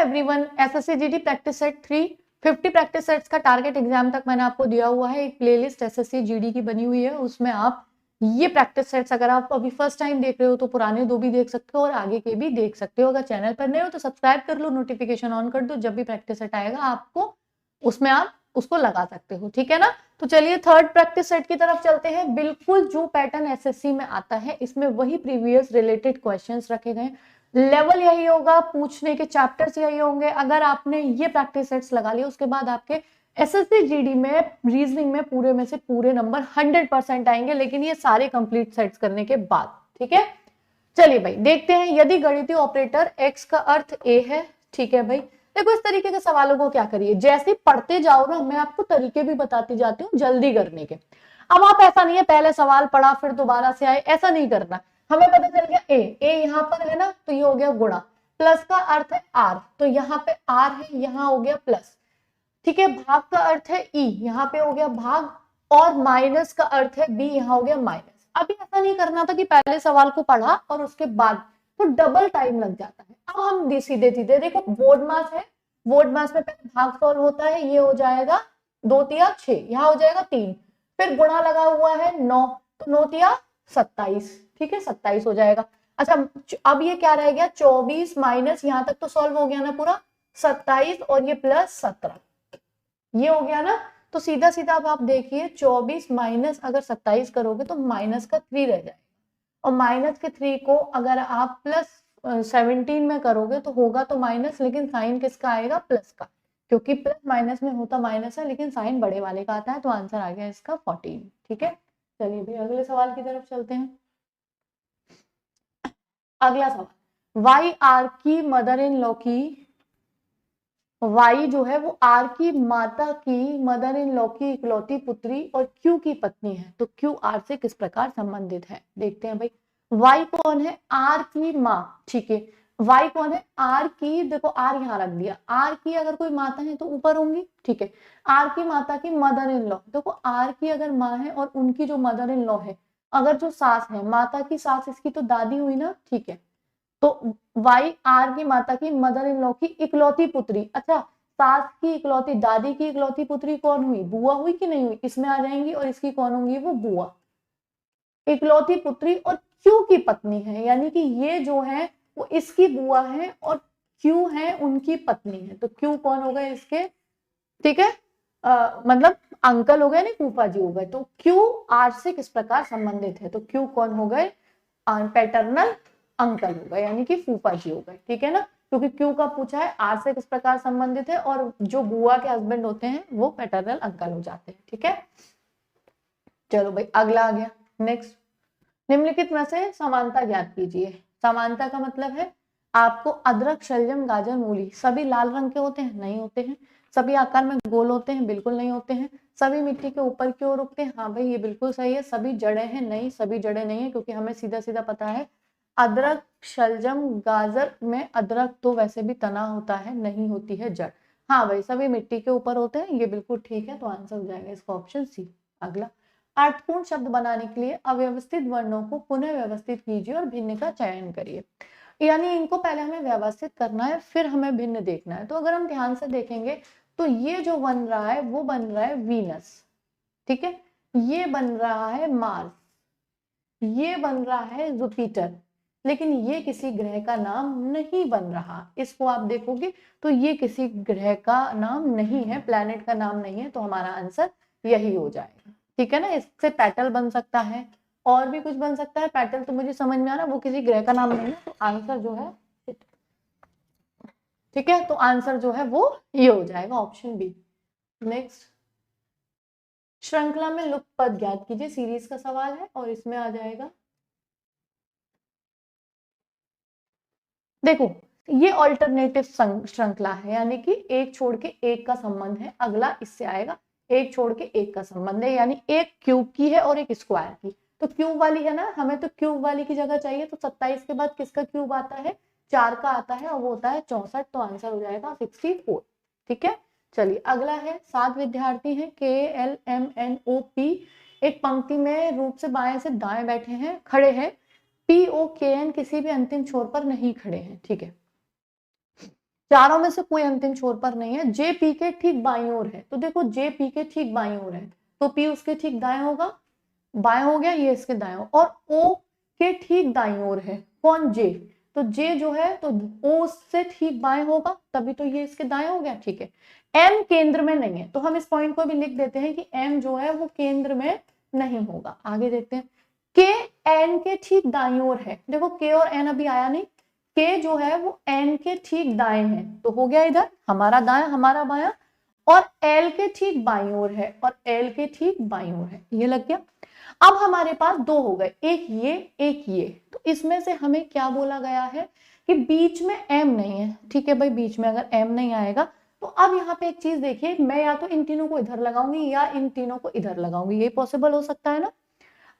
Everyone, SSC GD practice set 3 50 practice sets का target exam तक मैंने आपको दिया हुआ है। एक प्लेलिस्ट एसएससी जीडी की बनी हुई है, उसमें आप ये प्रैक्टिस सेट्स अगर आप अभी फर्स्ट टाइम देख रहे हो तो पुराने 2 भी देख सकते हो और आगे के भी देख सकते हो। अगर चैनल पर नए हो तो सब्सक्राइब कर लो, नोटिफिकेशन ऑन कर दो, जब भी प्रैक्टिस सेट आएगा आपको उसमें आप उसको लगा सकते हो, ठीक है ना। तो चलिए थर्ड प्रैक्टिस सेट की तरफ चलते हैं। बिल्कुल जो पैटर्न एसएससी में आता है इसमें वही प्रीवियस रिलेटेड क्वेश्चंस रखे गए, लेवल यही होगा, पूछने के चैप्टर्स यही होंगे। अगर आपने ये प्रैक्टिस सेट्स लगा लिए उसके बाद आपके एसएससी जीडी में रीजनिंग में पूरे में से पूरे नंबर 100% आएंगे, लेकिन ये सारे कंप्लीट सेट्स करने के बाद, ठीक है। चलिए भाई देखते हैं, यदि गणितीय ऑपरेटर x का अर्थ a है, ठीक है भाई। देखो इस तरीके के सवालों को क्या करिए, जैसे पढ़ते जाओ ना मैं आपको तरीके भी बताती जाती हूँ जल्दी करने के। अब आप ऐसा नहीं है पहले सवाल पढ़ा फिर दोबारा से आए, ऐसा नहीं करना। हमें पता चल गया ए यहाँ पर है ना, तो ये हो गया गुणा, प्लस का अर्थ है आर, तो यहाँ पे आर है, यहाँ हो गया प्लस, ठीक है। भाग का अर्थ है ई, यहाँ पे हो गया भाग, और माइनस का अर्थ है बी, यहाँ हो गया माइनस। अभी ऐसा नहीं करना था कि पहले सवाल को पढ़ा और उसके बाद, तो डबल टाइम लग जाता है। अब हम सीधे सीधे देखो, बोर्ड मास है, बोर्ड मास में पहले भाग सॉल्व होता है, ये हो जाएगा 2 तिया 6, यहाँ हो जाएगा 3, फिर गुणा लगा हुआ है 9, तो 9 तिया 27, ठीक है 27 हो जाएगा। अच्छा अब ये क्या रह गया, 24 माइनस, यहाँ तक तो सॉल्व हो गया ना पूरा, 27 और ये प्लस 17, ये हो गया ना। तो सीधा सीधा अब आप देखिए 24 माइनस अगर 27 करोगे तो माइनस का 3 रह जाएगा, और माइनस के 3 को अगर आप प्लस 17 में करोगे तो होगा तो माइनस, लेकिन साइन किसका आएगा, प्लस का, क्योंकि प्लस माइनस में होता माइनस है लेकिन साइन बड़े वाले का आता है, तो आंसर आ गया इसका 14, ठीक है। चलिए भाई अगले सवाल की तरफ चलते हैं। अगला सवाल, वाई आर की मदर इन लॉ की, वाई जो है वो आर की माता की मदर इन लॉ की इकलौती पुत्री और क्यू की पत्नी है, तो क्यू आर से किस प्रकार संबंधित है, देखते हैं भाई। वाई कौन है, आर की माँ, ठीक है। वाई कौन है, आर की, देखो आर यहाँ रख दिया, आर की अगर कोई माता है तो ऊपर होंगी, ठीक है। आर की माता की मदर इन लॉ, देखो आर की अगर माँ है और उनकी जो मदर इन लॉ है, अगर जो सास है, माता की सास इसकी तो दादी हुई ना, ठीक है। तो वाई आर की माता की मदर इन लॉ की इकलौती पुत्री, अच्छा सास की इकलौती, दादी की इकलौती पुत्री कौन हुई, बुआ हुई कि नहीं हुई, इसमें आ जाएंगी, और इसकी कौन होंगी, वो बुआ, इकलौती पुत्री और क्यू की पत्नी है, यानी कि ये जो है वो इसकी बुआ है और क्यू है उनकी पत्नी है, तो क्यू कौन हो गए इसके, ठीक है, मतलब अंकल हो गए नहीं, फूफा जी हो गए। तो क्यू आर से किस प्रकार संबंधित है, तो क्यू कौन हो गए, पैटर्नल अंकल हो गए, यानी कि फूफा जी हो गए, ठीक है ना, क्योंकि क्यू का पूछा है आर से किस प्रकार संबंधित है, और जो बुआ के हस्बैंड होते हैं वो पैटर्नल अंकल हो जाते हैं, ठीक है। चलो भाई अगला आ गया, नेक्स्ट, निम्नलिखित में से समानता ज्ञात कीजिए। समानता का मतलब है आपको अदरक, शलजम, गाजर, मूली सभी लाल रंग के होते हैं, नहीं होते हैं। सभी आकार में गोल होते हैं, बिल्कुल नहीं होते हैं। सभी मिट्टी के ऊपर की ओर उगते हैं, हाँ भाई ये बिल्कुल सही है। सभी जड़े हैं, नहीं सभी जड़े नहीं है, क्योंकि हमें सीधा सीधा पता है अदरक, शलजम, गाजर में अदरक तो वैसे भी तना होता है, नहीं होती है जड़। हाँ भाई सभी मिट्टी के ऊपर होते हैं, ये बिल्कुल ठीक है, तो आंसर हो जाएगा इसका ऑप्शन सी। अगला, अर्थपूर्ण शब्द बनाने के लिए अव्यवस्थित वर्णों को पुनः व्यवस्थित कीजिए और भिन्न का चयन करिए, यानी इनको पहले हमें व्यवस्थित करना है फिर हमें भिन्न देखना है। तो अगर हम ध्यान से देखेंगे तो ये जो बन रहा है वो बन रहा है वीनस, ठीक है, ये बन रहा है मार्स, ये बन रहा है जुपिटर, लेकिन ये किसी ग्रह का नाम नहीं बन रहा। इसको आप देखोगे तो ये किसी ग्रह का नाम नहीं है, प्लैनेट का नाम नहीं है, तो हमारा आंसर यही हो जाएगा, ठीक है ना। इससे पेटल बन सकता है और भी कुछ बन सकता है, पेटल तो मुझे समझ में आ रहा है वो किसी ग्रह का नाम नहीं है, तो आंसर जो है, ठीक है, तो आंसर जो है वो ये हो जाएगा ऑप्शन बी। नेक्स्ट, श्रृंखला में लुप्त पद ज्ञात कीजिए, सीरीज का सवाल है और इसमें आ जाएगा, देखो ये ऑल्टरनेटिव श्रृंखला है, यानी कि एक छोड़ के एक का संबंध है। अगला इससे आएगा, एक छोड़ के एक का संबंध है, यानी एक क्यूब की है और एक स्क्वायर की। तो क्यूब वाली है ना, हमें तो क्यूब वाली की जगह चाहिए, तो 27 के बाद किसका क्यूब आता है, 4 का आता है, और वो होता है 64, तो आंसर हो जाएगा 64, ठीक है। चलिए अगला है, 7 विद्यार्थी हैं, KLMNOP एक पंक्ति में रूप से बाएं से दाएं बैठे हैं, खड़े हैं, POKN किसी भी अंतिम छोर पर नहीं खड़े हैं, ठीक है। चारों में से कोई अंतिम छोर पर नहीं है, जे पी के ठीक बाईं ओर है, तो देखो जे पी के ठीक बाईं ओर है तो पी उसके ठीक दाएं होगा, बाएं हो गया, ये इसके दाएं, और ओ के ठीक दाईं ओर है कौन, जे, तो जे जो है तो ओ से ठीक बाएं होगा, तभी तो ये इसके दाएं हो गया, ठीक है। एम केंद्र में नहीं है, तो हम इस पॉइंट को भी लिख देते हैं कि एम जो है वो केंद्र में नहीं होगा। आगे देखते हैं, के एन के ठीक दाईं ओर है, देखो के और एन अभी आया नहीं, के जो है वो एन के ठीक दाएं है, तो हो गया इधर हमारा दाएं हमारा बायां, और एल के ठीक बाईं ओर है और एल के ठीक बाईं ओर है, ये लग गया। अब हमारे पास दो हो गए, एक ये, तो इसमें से हमें क्या बोला गया है कि बीच में एम नहीं है, ठीक है भाई, बीच में अगर एम नहीं आएगा तो अब यहाँ पे एक चीज देखिए, मैं या तो इन तीनों को इधर लगाऊंगी या इन तीनों को इधर लगाऊंगी, ये पॉसिबल हो सकता है ना।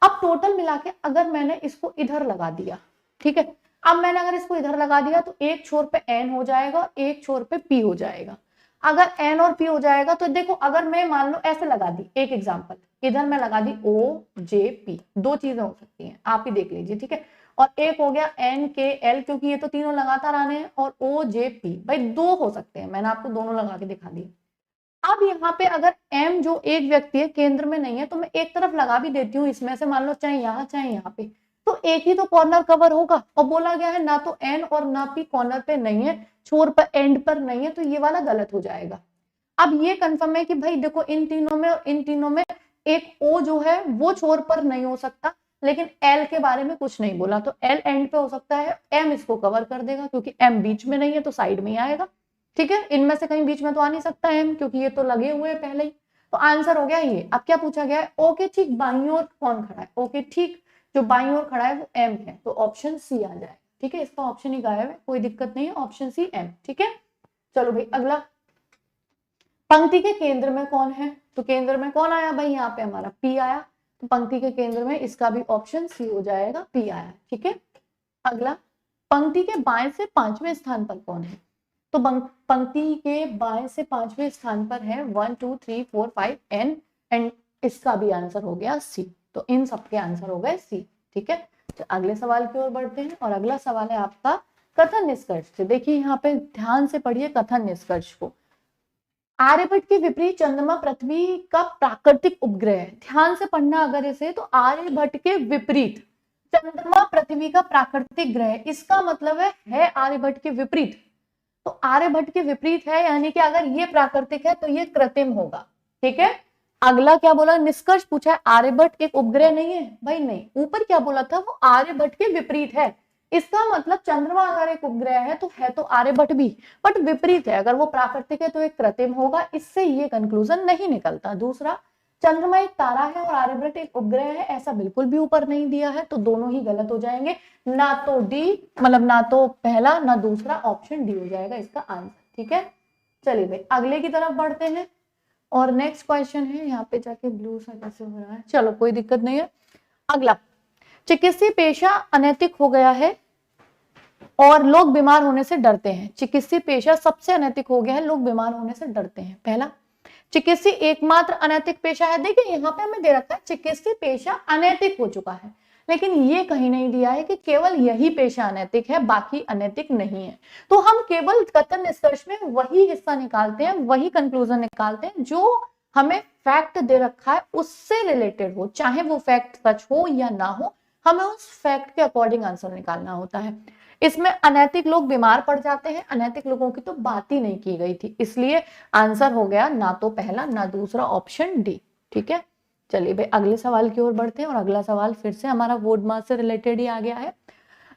अब टोटल मिला के अगर मैंने इसको इधर लगा दिया, ठीक है, अब मैंने अगर इसको इधर लगा दिया तो एक छोर पे एन हो जाएगा और एक छोर पे पी हो जाएगा। अगर एन और पी हो जाएगा तो देखो, अगर मैं मान लो ऐसे लगा दी, एक एग्जांपल, इधर मैं लगा दी ओ जे पी, दो चीजें हो सकती हैं, आप ही देख लीजिए, ठीक है, और एक हो गया एन के एल, क्योंकि ये तो तीनों लगातार आने हैं, और ओ जे पी, भाई दो हो सकते हैं, मैंने आपको दोनों लगा के दिखा दिए। अब यहाँ पे अगर m जो एक व्यक्ति है केंद्र में नहीं है, तो मैं एक तरफ लगा भी देती हूँ इसमें से, मान लो चाहे यहाँ चाहे यहाँ पे, तो एक ही तो कॉर्नर कवर होगा, और बोला गया है ना तो n और ना p कॉर्नर पे नहीं है, छोर पर एंड पर नहीं है, तो ये वाला गलत हो जाएगा। अब ये कंफर्म है कि भाई देखो, इन तीनों में और इन तीनों में एक o जो है वो छोर पर नहीं हो सकता, लेकिन l के बारे में कुछ नहीं बोला, तो l एंड पे हो सकता है, m इसको कवर कर देगा, क्योंकि m बीच में नहीं है तो साइड में ही आएगा, ठीक है, इनमें से कहीं बीच में तो आ नहीं सकता है, क्योंकि ये तो लगे हुए हैं पहले ही, तो आंसर हो गया ये। अब क्या पूछा गया है, ओ के ठीक बाईं ओर कौन खड़ा है, ओ के ठीक जो बाईं ओर खड़ा है वो एम है, तो ऑप्शन सी आ जाए, ठीक है, इसका ऑप्शन ही गायब है, कोई दिक्कत नहीं है, ऑप्शन सी एम, ठीक है। चलो भाई अगला, पंक्ति के केंद्र में कौन है, तो केंद्र में कौन आया भाई, यहाँ पे हमारा पी आया, तो पंक्ति के केंद्र में इसका भी ऑप्शन सी हो जाएगा, पी आया, ठीक है। अगला, पंक्ति के बाएं से पांचवें स्थान पर कौन है, तो पंक्ति के बाएं से पांचवें स्थान पर है 1 2 3 4 5 एन, एंड इसका भी आंसर हो गया सी, तो इन सबके आंसर हो गए सी, ठीक है। तो अगले सवाल की ओर बढ़ते हैं, और अगला सवाल है आपका कथन निष्कर्ष से। देखिए यहाँ पे ध्यान से पढ़िए कथन निष्कर्ष को, आर्यभट्ट के विपरीत चंद्रमा पृथ्वी का प्राकृतिक उपग्रह है, ध्यान से पढ़ना अगर इसे, तो आर्यभट्ट के विपरीत चंद्रमा पृथ्वी का प्राकृतिक ग्रह, इसका मतलब है आर्यभट्ट के विपरीत, तो आर्यभट्ट के विपरीत है, यानी कि अगर ये प्राकृतिक है तो ये कृत्रिम होगा, ठीक है। अगला क्या बोला, निष्कर्ष पूछा है, आर्यभट्ट एक उपग्रह नहीं है, भाई नहीं, ऊपर क्या बोला था, वो आर्यभट्ट के विपरीत है, इसका मतलब चंद्रमा अगर एक उपग्रह है तो आर्यभट्ट भी, बट विपरीत है, अगर वो प्राकृतिक है तो एक कृत्रिम होगा, इससे ये कंक्लूजन नहीं निकलता। दूसरा, चंद्रमा एक तारा है और आर्यभट्ट एक उपग्रह है, ऐसा बिल्कुल भी ऊपर नहीं दिया है, तो दोनों ही गलत हो जाएंगे, ना तो डी, मतलब ना तो पहला ना दूसरा, ऑप्शन डी हो जाएगा इसका आंसर, ठीक है। चलिए भाई अगले की तरफ बढ़ते हैं, और नेक्स्ट क्वेश्चन है, यहाँ पे जाके ब्लू सा कैसे हो रहा है, चलो कोई दिक्कत नहीं है। अगला, चिकित्सीय पेशा अनैतिक हो गया है और लोग बीमार होने से डरते हैं, चिकित्सीय पेशा सबसे अनैतिक हो गया है, लोग बीमार होने से डरते हैं। पहला, चिकित्सीय एकमात्र अनैतिक पेशा है, देखिए यहाँ पे हमें दे रखा है चिकित्सीय पेशा अनैतिक हो चुका है, लेकिन ये कहीं नहीं दिया है कि केवल यही पेशा अनैतिक है बाकी अनैतिक नहीं है, तो हम केवल कथन निष्कर्ष में वही हिस्सा निकालते हैं, वही कंक्लूजन निकालते हैं जो हमें फैक्ट दे रखा है उससे रिलेटेड हो, चाहे वो फैक्ट सच हो या ना हो, हमें उस फैक्ट के अकॉर्डिंग आंसर निकालना होता है। इसमें अनैतिक लोग बीमार पड़ जाते हैं, अनैतिक लोगों की तो बात ही नहीं की गई थी, इसलिए आंसर हो गया ना तो पहला ना दूसरा, ऑप्शन डी, ठीक है। चलिए भाई अगले सवाल की ओर बढ़ते हैं, और अगला सवाल फिर से हमारा वोड मास से रिलेटेड ही आ गया है।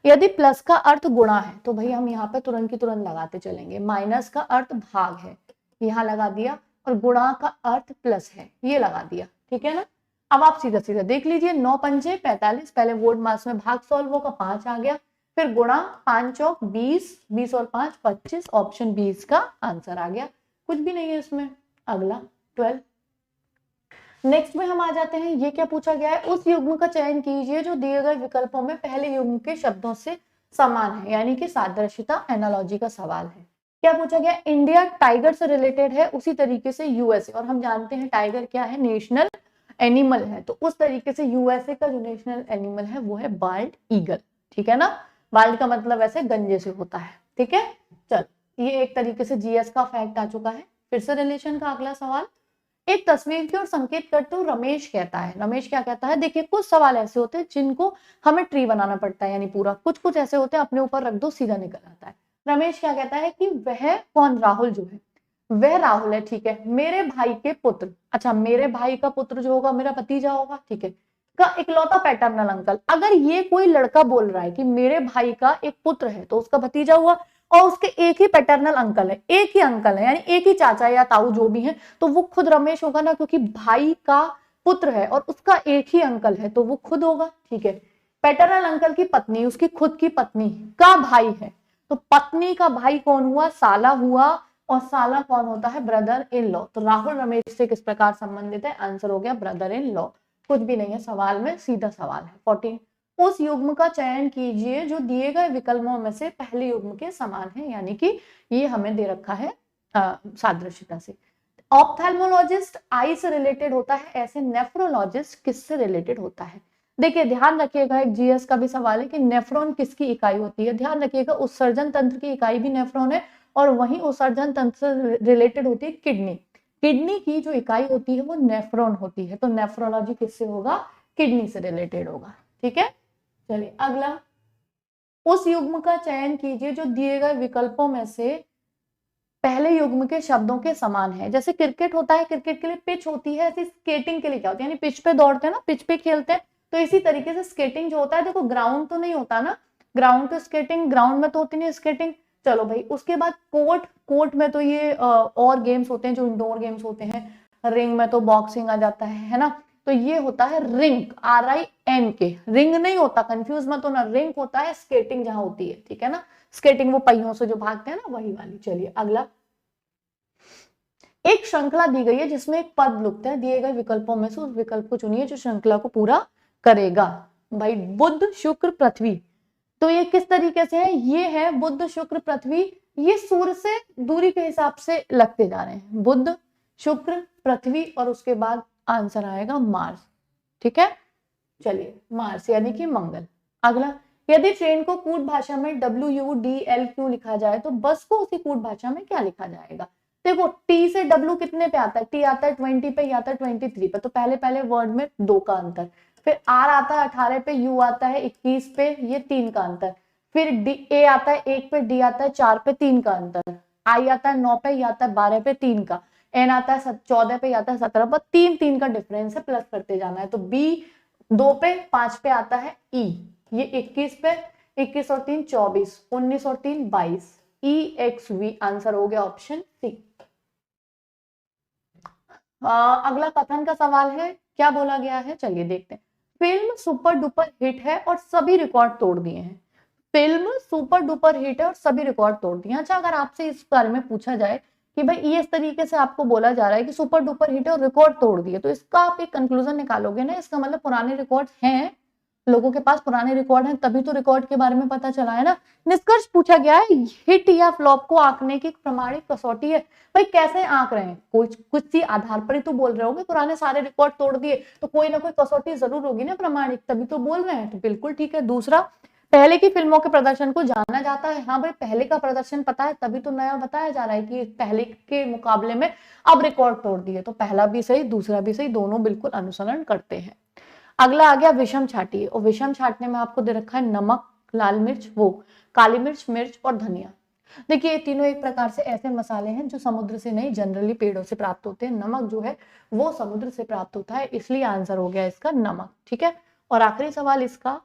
यदि प्लस का अर्थ गुणा है, तो भाई हम यहाँ पे तुरंत की तुरंत लगाते चलेंगे, माइनस का अर्थ भाग है, यहाँ लगा दिया, और गुणा का अर्थ प्लस है, ये लगा दिया, ठीक है ना। अब आप सीधा सीधा देख लीजिए, 9 पंजे 45, पहले वोड मास में भाग सॉल्व होगा, 5 आ गया, फिर गुणा 5 चौक 20, 20 और 5 25, ऑप्शन 20 का आंसर आ गया, कुछ भी नहीं है इसमें। अगला 12, नेक्स्ट में हम आ जाते हैं, ये क्या पूछा गया है, उस युग्म का चयन कीजिए जो दिए गए विकल्पों में पहले युग्म के शब्दों से समान है, यानी कि सादृश्यता एनालॉजी का सवाल है। क्या पूछा गया, इंडिया टाइगर से रिलेटेड है, उसी तरीके से यूएसए, और हम जानते हैं टाइगर क्या है, नेशनल एनिमल है, तो उस तरीके से यूएसए का जो नेशनल एनिमल है वो है बाल्ड ईगल, ठीक है ना, बाल्ड का मतलब ऐसे गंजे से होता है, ठीक है। चल ये एक तरीके से जीएस का फैक्ट आ चुका है। फिर से रिलेशन का अगला सवाल, एक तस्वीर की ओर संकेत करते हुए रमेश कहता है, रमेश क्या कहता है, देखिए कुछ सवाल ऐसे होते हैं जिनको हमें ट्री बनाना पड़ता है, यानी पूरा, कुछ कुछ ऐसे होते हैं अपने ऊपर रख दो सीधा निकल आता है। रमेश क्या कहता है कि वह कौन, राहुल जो है, वह राहुल है, ठीक है, मेरे भाई के पुत्र, अच्छा मेरे भाई का पुत्र जो होगा मेरा भतीजा होगा, ठीक है, का इकलौता पैटर्नल अंकल। अगर ये कोई लड़का बोल रहा है कि मेरे भाई का एक पुत्र है तो उसका भतीजा हुआ, और उसके एक ही पैटर्नल अंकल है, एक ही अंकल है, यानी एक ही चाचा या ताऊ जो भी है, तो वो खुद रमेश होगा ना, क्योंकि भाई का पुत्र है और उसका एक ही अंकल है तो वो खुद होगा, ठीक है। पैटर्नल अंकल की पत्नी, उसकी खुद की पत्नी का भाई है, तो पत्नी का भाई कौन हुआ, साला हुआ, और साला कौन होता है, ब्रदर इन लॉ। तो राहुल रमेश से किस प्रकार संबंधित है, आंसर हो गया ब्रदर इन लॉ। कुछ भी नहीं है सवाल में, सीधा सवाल है। 14, उस युग्म का चयन कीजिए जो दिए गए विकल्पों में से पहले युग्म के समान है, यानी कि ये हमें दे रखा है सादृश्यता से। ऑप्थेल्मोलॉजिस्ट आई से रिलेटेड होता है, ऐसे नेफ्रोलॉजिस्ट किससे रिलेटेड होता है। देखिए ध्यान रखिएगा, एक जीएस का भी सवाल है कि नेफ्रॉन किसकी इकाई होती है। ध्यान रखिएगा उत्सर्जन तंत्र की इकाई भी नेफ्रॉन है, और वहीं उत्सर्जन तंत्र से रिलेटेड होती है किडनी। किडनी की जो इकाई होती है वो नेफ्रॉन होती है, तो नेफ्रोलॉजी किससे होगा, किडनी से रिलेटेड होगा, ठीक है। चलिए अगला, उस युग्म का चयन कीजिए जो दिए गए विकल्पों में से पहले युग्म के शब्दों के समान है। जैसे क्रिकेट होता है, क्रिकेट के लिए पिच होती है, ऐसे स्केटिंग के लिए क्या होती है, यानी पिच पे दौड़ते हैं ना, पिच पे खेलते हैं, तो इसी तरीके से स्केटिंग जो होता है, देखो ग्राउंड तो नहीं होता ना, ग्राउंड तो स्केटिंग, ग्राउंड में तो होती नहीं स्केटिंग। चलो भाई, उसके बाद कोर्ट, कोर्ट में तो ये और गेम्स होते हैं जो इंडोर गेम्स होते हैं, रिंग में तो बॉक्सिंग आ जाता है ना, तो ये होता है रिंग, RINK, रिंग नहीं होता, कंफ्यूज मत होना, रिंग होता है स्केटिंग जहां होती है, ठीक है ना, स्केटिंग वो पहियों से जो भागते हैं ना, वही वाली। चलिए अगला, एक श्रृंखला दी गई है जिसमें एक पद लुप्त है, दिए गए विकल्पों में से उस विकल्प को चुनिए जो श्रृंखला को पूरा करेगा। भाई बुध शुक्र पृथ्वी, तो ये किस तरीके से है, ये है बुध शुक्र पृथ्वी, ये सूर्य से दूरी के हिसाब से लगते जा रहे हैं, बुध शुक्र पृथ्वी, और उसके बाद आंसर आएगा मार्स, ठीक है। चलिए मार्स यानी कि मंगल। अगला, यदि ट्रेन को कूट भाषा में WUDLQ लिखा जाए तो बस को उसी कूट भाषा में क्या लिखा जाएगा। देखो T से W कितने पे आता है, T आता है 20 पे, आता है 23 पे, तो पहले पहले वर्ड में 2 का अंतर, फिर R आता है 18 पे, U आता है 21 पे, ये 3 का अंतर, फिर A आता है 1 पे, D आता है 4 पे, 3 का अंतर, I आता है 9 पे, आता है 12 पे, 3 का, N आता है 14 पे, आता है 17 पर, 3 का डिफरेंस है, प्लस करते जाना है। तो B 2 पे, 5 पे आता है E, ये 21 पे, 21 और 3 24, 19 और 3 22, EXV आंसर हो गया ऑप्शन सी। अगला कथन का सवाल है, क्या बोला गया है, चलिए देखते हैं। फिल्म सुपर डुपर हिट है और सभी रिकॉर्ड तोड़ दिए हैं, फिल्म सुपर डुपर हिट है और सभी रिकॉर्ड तोड़ दिए। अच्छा अगर आपसे इस बारे में पूछा जाए कि भाई ये इस तरीके से आपको बोला जा रहा है कि सुपर डुपर हिट है और रिकॉर्ड तोड़ दिए, तो इसका आप एक कंक्लूजन निकालोगे ना, इसका मतलब पुराने रिकॉर्ड हैं, लोगों के पास पुराने रिकॉर्ड हैं, तभी तो रिकॉर्ड के बारे में पता चला है ना। निष्कर्ष पूछा गया है, हिट या फ्लॉप को आंकने की प्रमाणिक कसौटी है। भाई कैसे आंक रहे हैं, कुछ सी आधार पर ही तो बोल रहे होंगे, पुराने सारे रिकॉर्ड तोड़ दिए, तो कोई ना कोई कसौटी जरूर होगी ना प्रमाणिक, तभी तो बोल रहे हैं, तो बिल्कुल ठीक है। दूसरा, पहले की फिल्मों के प्रदर्शन को जाना जाता है, हाँ भाई पहले का प्रदर्शन पता है, तभी तो नया बताया जा रहा है कि पहले के मुकाबले में अब रिकॉर्ड तोड़ दिए, तो पहला भी सही दूसरा भी सही, दोनों बिल्कुल अनुसरण करते हैं। अगला आ गया विषम छाटिए, और विषम छाटने में आपको दे रखा है नमक, लाल मिर्च, वो काली मिर्च, मिर्च और धनिया। देखिए ये तीनों एक प्रकार से ऐसे मसाले हैं जो समुद्र से नहीं जनरली पेड़ों से प्राप्त होते हैं, नमक जो है वो समुद्र से प्राप्त होता है, इसलिए आंसर हो गया इसका नमक, ठीक है। और आखिरी सवाल इसका,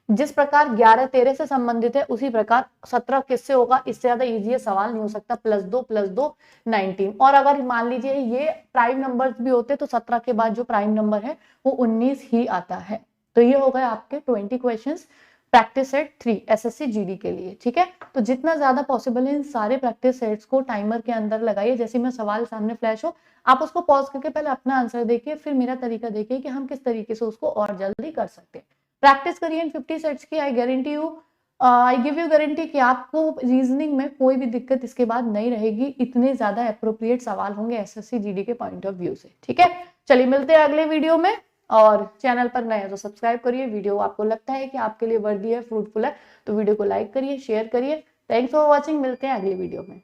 जिस प्रकार 11 13 से संबंधित है उसी प्रकार 17 किससे होगा, इससे ज्यादा इजी सवाल नहीं हो सकता, +2 19। और अगर मान लीजिए ये प्राइम नंबर्स भी होते तो 17 के बाद जो प्राइम नंबर है वो 19 ही आता है। तो ये हो गए आपके 20 questions practice set 3 SSC GD के लिए, ठीक है। तो जितना ज्यादा पॉसिबल है इन सारे प्रैक्टिस सेट्स को टाइमर के अंदर लगाइए, जैसे मैं सवाल सामने फ्लैश हो आप उसको पॉज करके पहले अपना आंसर देखिए, फिर मेरा तरीका देखिए कि हम किस तरीके से उसको और जल्दी कर सकते हैं। प्रैक्टिस करिए इन 50 सेट्स की, I guarantee you, I give you guarantee कि आपको रीजनिंग में कोई भी दिक्कत इसके बाद नहीं रहेगी, इतने ज्यादा अप्रोप्रिएट सवाल होंगे SSC GD के पॉइंट ऑफ व्यू से, ठीक है। चलिए मिलते हैं अगले वीडियो में, और चैनल पर नए हैं तो सब्सक्राइब करिए, वीडियो आपको लगता है कि आपके लिए वर्दी है, फ्रूटफुल है, तो वीडियो को लाइक करिए, शेयर करिए। थैंक्स फॉर वॉचिंग, मिलते हैं अगली वीडियो में।